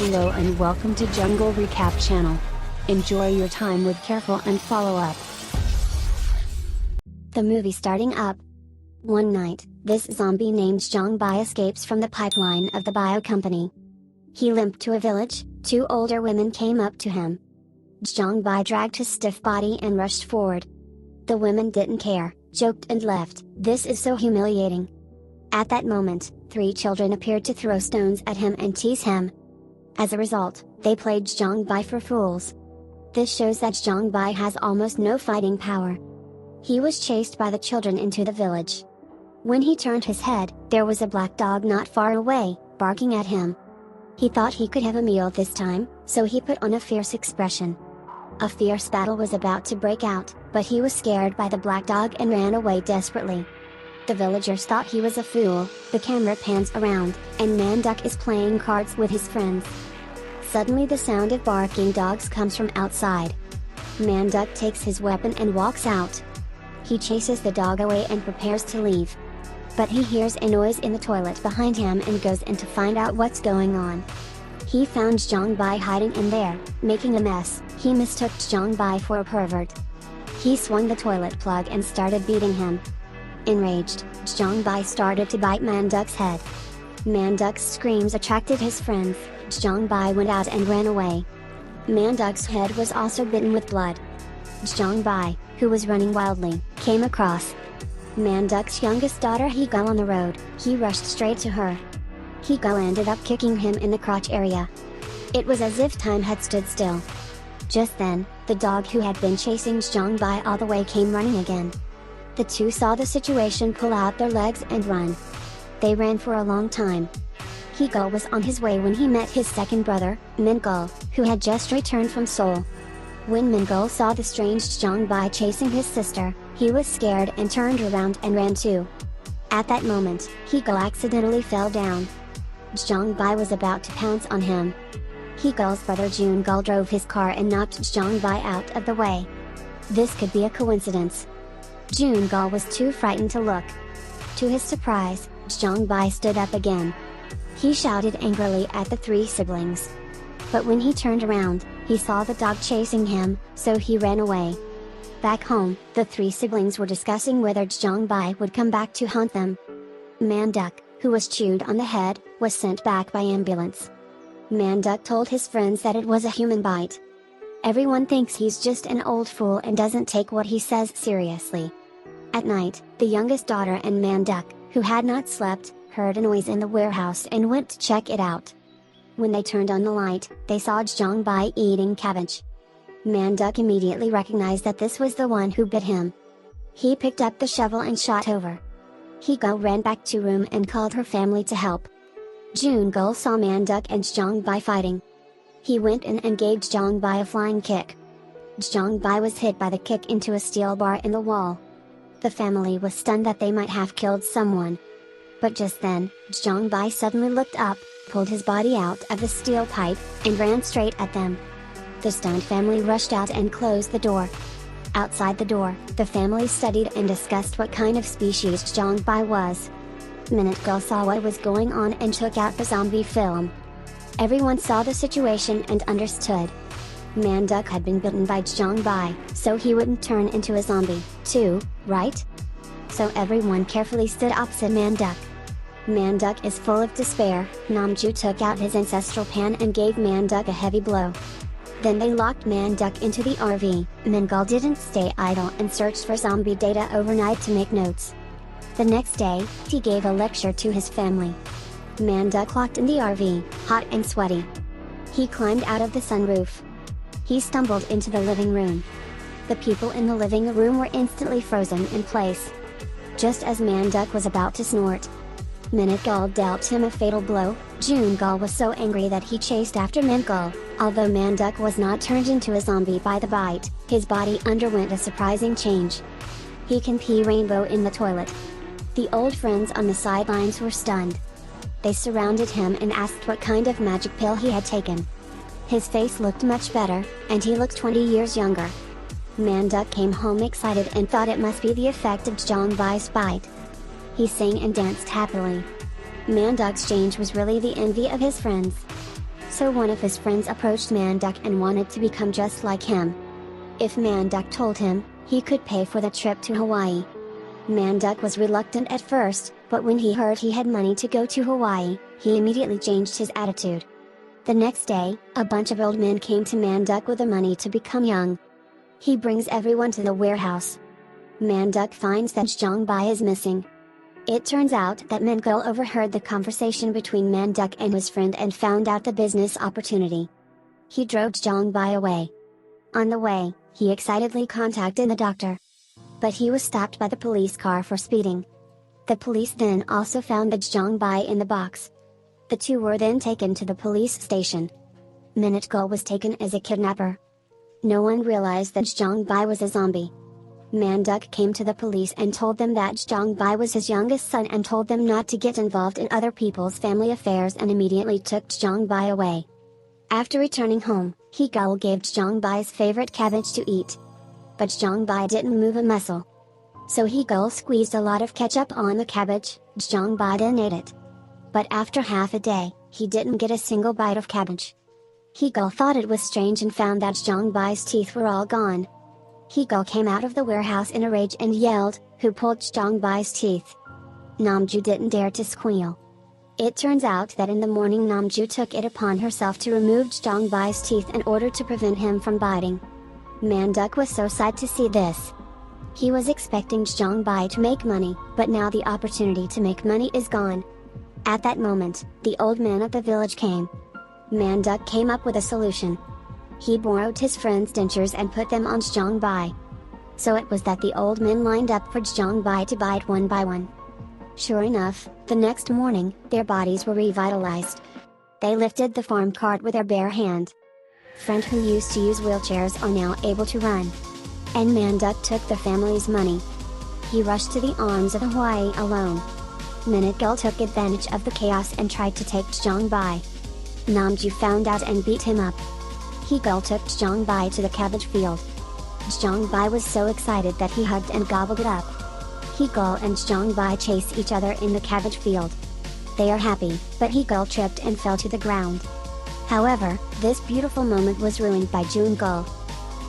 Hello and welcome to Jungle Recap channel. Enjoy your time with careful and follow up. The movie starting up. One night, this zombie named Jjong-Bi escapes from the pipeline of the bio company. He limped to a village. Two older women came up to him. Jjong-Bi dragged his stiff body and rushed forward. The women didn't care, joked and left. This is so humiliating. At that moment, 3 children appeared to throw stones at him and tease him. As a result, they played Jjong-Bi for fools. This shows that Jjong-Bi has almost no fighting power. He was chased by the children into the village. When he turned his head, there was a black dog not far away, barking at him. He thought he could have a meal this time, so he put on a fierce expression. A fierce battle was about to break out, but he was scared by the black dog and ran away desperately. The villagers thought he was a fool. The camera pans around, and Man-Duck is playing cards with his friends. Suddenly the sound of barking dogs comes from outside. Man-Duck takes his weapon and walks out. He chases the dog away and prepares to leave. But he hears a noise in the toilet behind him and goes in to find out what's going on. He found Jjong-Bi hiding in there, making a mess. He mistook Jjong-Bi for a pervert. He swung the toilet plug and started beating him. Enraged, Jjong-Bi started to bite Man-Duck's head. Man-Duck's screams attracted his friends. Jjong-Bi went out and ran away. Man-Duck's head was also bitten with blood. Jjong-Bi, who was running wildly, came across Man-Duck's youngest daughter Hee-Gal on the road. He rushed straight to her. Hee-Gal ended up kicking him in the crotch area. It was as if time had stood still. Just then, the dog who had been chasing Jjong-Bi all the way came running again. The two saw the situation, pull out their legs and run. They ran for a long time. Hee-Gal was on his way when he met his second brother, Min-Gal, who had just returned from Seoul. When Min-Gal saw the strange Jjong-Bi chasing his sister, he was scared and turned around and ran too. At that moment, Hee-Gal accidentally fell down. Jjong-Bi was about to pounce on him. Hee-Gal's brother Jun-Gal drove his car and knocked Jjong-Bi out of the way. This could be a coincidence. Jun-Gal was too frightened to look. To his surprise, Jjong-Bi stood up again. He shouted angrily at the 3 siblings. But when he turned around, he saw the dog chasing him, so he ran away. Back home, the 3 siblings were discussing whether Jjong-Bi would come back to haunt them. Man-Duck, who was chewed on the head, was sent back by ambulance. Man-Duck told his friends that it was a human bite. Everyone thinks he's just an old fool and doesn't take what he says seriously. At night, the youngest daughter and Man-Duck, who had not slept, heard a noise in the warehouse and went to check it out. When they turned on the light, they saw Jjong-Bi eating cabbage. Man-Duck immediately recognized that this was the one who bit him. He picked up the shovel and shot over. Hee-Gal ran back to room and called her family to help. Jun-Gal saw Man-Duck and Jjong-Bi fighting. He went in and gave Jjong-Bi a flying kick. Jjong-Bi was hit by the kick into a steel bar in the wall. The family was stunned that they might have killed someone. But just then, Jjong-Bi suddenly looked up, pulled his body out of the steel pipe, and ran straight at them. The stunned family rushed out and closed the door. Outside the door, the family studied and discussed what kind of species Jjong-Bi was. Minute-Gal saw what was going on and took out the zombie film. Everyone saw the situation and understood. Man-Duck had been bitten by Jjong-Bi, so he wouldn't turn into a zombie, too, right? So everyone carefully stood opposite Man-Duck. Man-Duck is full of despair. Namju took out his ancestral pan and gave Man-Duck a heavy blow. Then they locked Man-Duck into the RV. Min-Gal didn't stay idle and searched for zombie data overnight to make notes. The next day, he gave a lecture to his family. Man-Duck locked in the RV, hot and sweaty. He climbed out of the sunroof. He stumbled into the living room. The people in the living room were instantly frozen in place. Just as Man-Duck was about to snort, Minute-Gal dealt him a fatal blow. Jun-Gal was so angry that he chased after Minute-Gal. Although Man-Duck was not turned into a zombie by the bite, his body underwent a surprising change. He can pee rainbow in the toilet. The old friends on the sidelines were stunned. They surrounded him and asked what kind of magic pill he had taken. His face looked much better, and he looked 20 years younger. Man-Duck came home excited and thought it must be the effect of Jjong-Bi's bite. He sang and danced happily. Man-Duck's change was really the envy of his friends. So one of his friends approached Manduk and wanted to become just like him. If Manduk told him, he could pay for the trip to Hawaii. Manduk was reluctant at first, but when he heard he had money to go to Hawaii, he immediately changed his attitude. The next day, a bunch of old men came to Manduk with the money to become young. He brings everyone to the warehouse. Manduk finds that Jjong-Bi is missing. It turns out that Mingul overheard the conversation between Manduk and his friend and found out the business opportunity. He drove Jjong-Bi away. On the way, he excitedly contacted the doctor. But he was stopped by the police car for speeding. The police then also found the Jjong-Bi in the box. The two were then taken to the police station. Minute was taken as a kidnapper. No one realized that Jjong-Bi was a zombie. Manduk came to the police and told them that Jjong-Bi was his youngest son and told them not to get involved in other people's family affairs and immediately took Jjong-Bi away. After returning home, Hee-gul gave Jjong-Bi's favorite cabbage to eat. But Jjong-Bi didn't move a muscle. So Hee-gul squeezed a lot of ketchup on the cabbage, Jjong-Bi then ate it. But after half a day, he didn't get a single bite of cabbage. Hee-gul thought it was strange and found that Jjong-Bi's teeth were all gone. Hee-gul came out of the warehouse in a rage and yelled, "Who pulled Jjong-Bi's teeth?" Namju didn't dare to squeal. It turns out that in the morning Namju took it upon herself to remove Jjong-Bi's teeth in order to prevent him from biting. Manduk was so sad to see this. He was expecting Jjong-Bi to make money, but now the opportunity to make money is gone. At that moment, the old man of the village came. Manduk came up with a solution. He borrowed his friend's dentures and put them on Jjong-Bi. So it was that the old men lined up for Jjong-Bi to bite one by one. Sure enough, the next morning, their bodies were revitalized. They lifted the farm cart with their bare hand. Friend who used to use wheelchairs are now able to run. And Manduk took the family's money. He rushed to the arms of Hawaii alone. Minute took advantage of the chaos and tried to take Jjong-Bi. Namju found out and beat him up. Hee-gul took Jjong-Bi to the cabbage field. Jjong-Bi was so excited that he hugged and gobbled it up. Hee-gul and Jjong-Bi chase each other in the cabbage field. They are happy, but Hee-gul tripped and fell to the ground. However, this beautiful moment was ruined by Jjong-gul.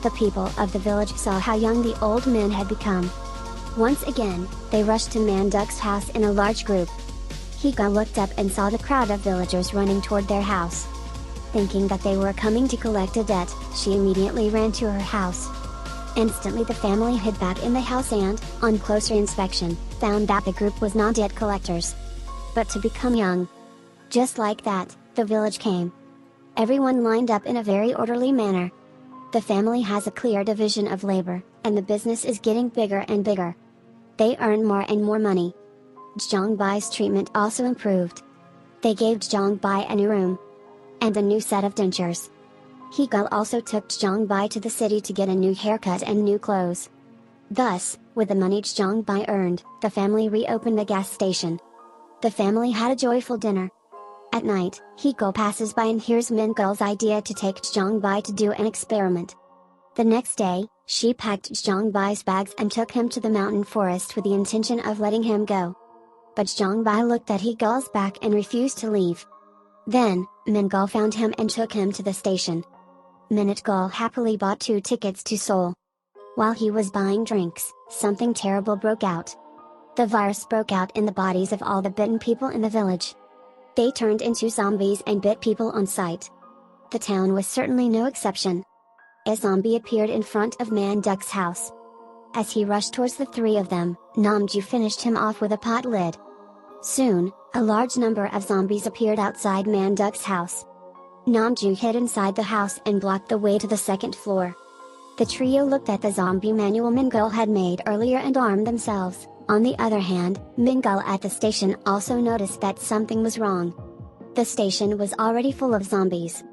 The people of the village saw how young the old men had become. Once again, they rushed to Manduk's house in a large group. Hee-gul looked up and saw the crowd of villagers running toward their house. Thinking that they were coming to collect a debt, she immediately ran to her house. Instantly the family hid back in the house and, on closer inspection, found that the group was not debt collectors, but to become young. Just like that, the village came. Everyone lined up in a very orderly manner. The family has a clear division of labor, and the business is getting bigger and bigger. They earn more and more money. Jjong-Bi's treatment also improved. They gave Jjong-Bi a new room and a new set of dentures. Hee-gul also took Jjong-Bi to the city to get a new haircut and new clothes. Thus, with the money Jjong-Bi earned, the family reopened the gas station. The family had a joyful dinner. At night, Hee-gul passes by and hears Min-gul's idea to take Jjong-Bi to do an experiment. The next day, she packed Jjong-Bi's bags and took him to the mountain forest with the intention of letting him go. But Jjong-Bi looked at Hee-gul's back and refused to leave. Then, Min-gul found him and took him to the station. Minute-gul happily bought 2 tickets to Seoul. While he was buying drinks, something terrible broke out. The virus broke out in the bodies of all the bitten people in the village. They turned into zombies and bit people on sight. The town was certainly no exception. A zombie appeared in front of Manduk's house. As he rushed towards the 3 of them, Namju finished him off with a pot lid. Soon, a large number of zombies appeared outside Manduk's house. Namju hid inside the house and blocked the way to the 2nd floor. The trio looked at the zombie manual Min-gul had made earlier and armed themselves. On the other hand, Min-gul at the station also noticed that something was wrong. The station was already full of zombies.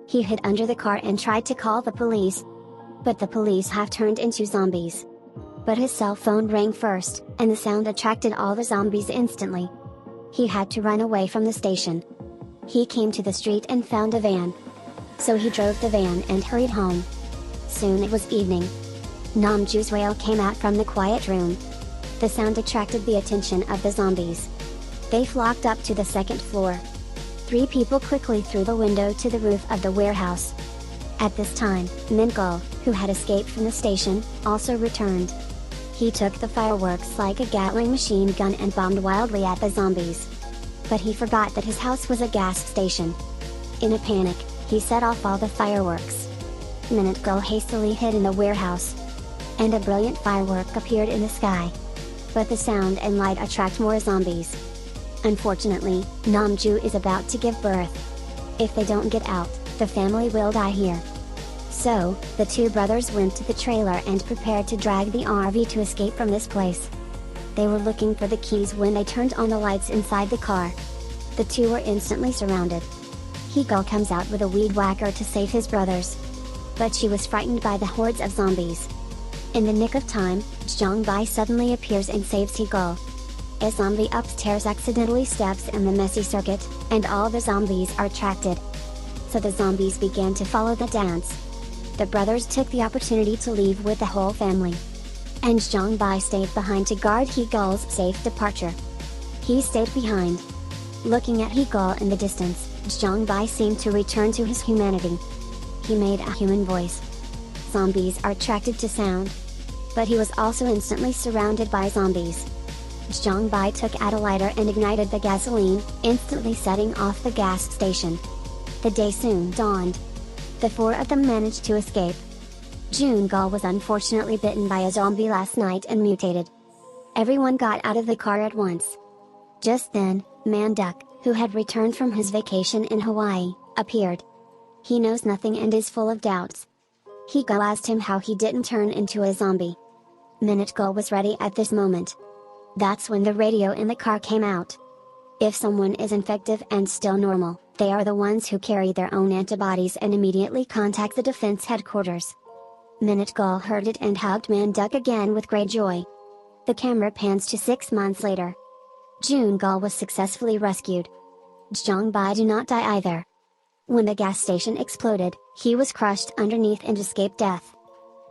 He hid under the car and tried to call the police. But the police have turned into zombies. But his cell phone rang first, and the sound attracted all the zombies instantly. He had to run away from the station. He came to the street and found a van. So he drove the van and hurried home. Soon it was evening. Namju's wail came out from the quiet room. The sound attracted the attention of the zombies. They flocked up to the 2nd floor. 3 people quickly through the window to the roof of the warehouse. At this time, Minko, who had escaped from the station, also returned. He took the fireworks like a Gatling machine gun and bombed wildly at the zombies. But he forgot that his house was a gas station. In a panic, he set off all the fireworks. Minute Girl hastily hid in the warehouse. And a brilliant firework appeared in the sky. But the sound and light attract more zombies. Unfortunately, Namju is about to give birth. If they don't get out, the family will die here. So, the 2 brothers went to the trailer and prepared to drag the RV to escape from this place. They were looking for the keys when they turned on the lights inside the car. The 2 were instantly surrounded. Hee-Gul comes out with a weed whacker to save his brothers. But she was frightened by the hordes of zombies. In the nick of time, Jjong-Bi suddenly appears and saves Hee-Gul. A zombie upstairs accidentally steps in the messy circuit, and all the zombies are attracted. So the zombies began to follow the dance. The brothers took the opportunity to leave with the whole family. And Jjong-Bi stayed behind to guard Hee-Gul's safe departure. He stayed behind. Looking at Hee-Gul in the distance, Jjong-Bi seemed to return to his humanity. He made a human voice. Zombies are attracted to sound. But he was also instantly surrounded by zombies. Jjong-Bi took out a lighter and ignited the gasoline, instantly setting off the gas station. The day soon dawned. The 4 of them managed to escape. Jjong-Gul was unfortunately bitten by a zombie last night and mutated. Everyone got out of the car at once. Just then, Man-Duck, who had returned from his vacation in Hawaii, appeared. He knows nothing and is full of doubts. Hee-Gul asked him how he didn't turn into a zombie. Minute Girl was ready at this moment. That's when the radio in the car came out. If someone is infective and still normal, they are the ones who carry their own antibodies and immediately contact the defense headquarters. Minute Girl heard it and hugged Man-Duck again with great joy. The camera pans to 6 months later. Jjong-Gul was successfully rescued. Jjong-Bi did not die either. When the gas station exploded, he was crushed underneath and escaped death.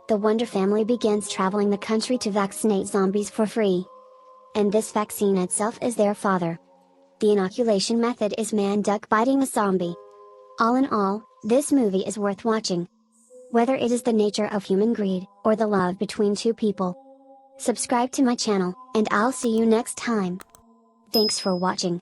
The Wonder family begins traveling the country to vaccinate zombies for free. And this vaccine itself is their father. The inoculation method is Man-Duck biting a zombie. All in all, this movie is worth watching. Whether it is the nature of human greed, or the love between 2 people. Subscribe to my channel, and I'll see you next time. Thanks for watching.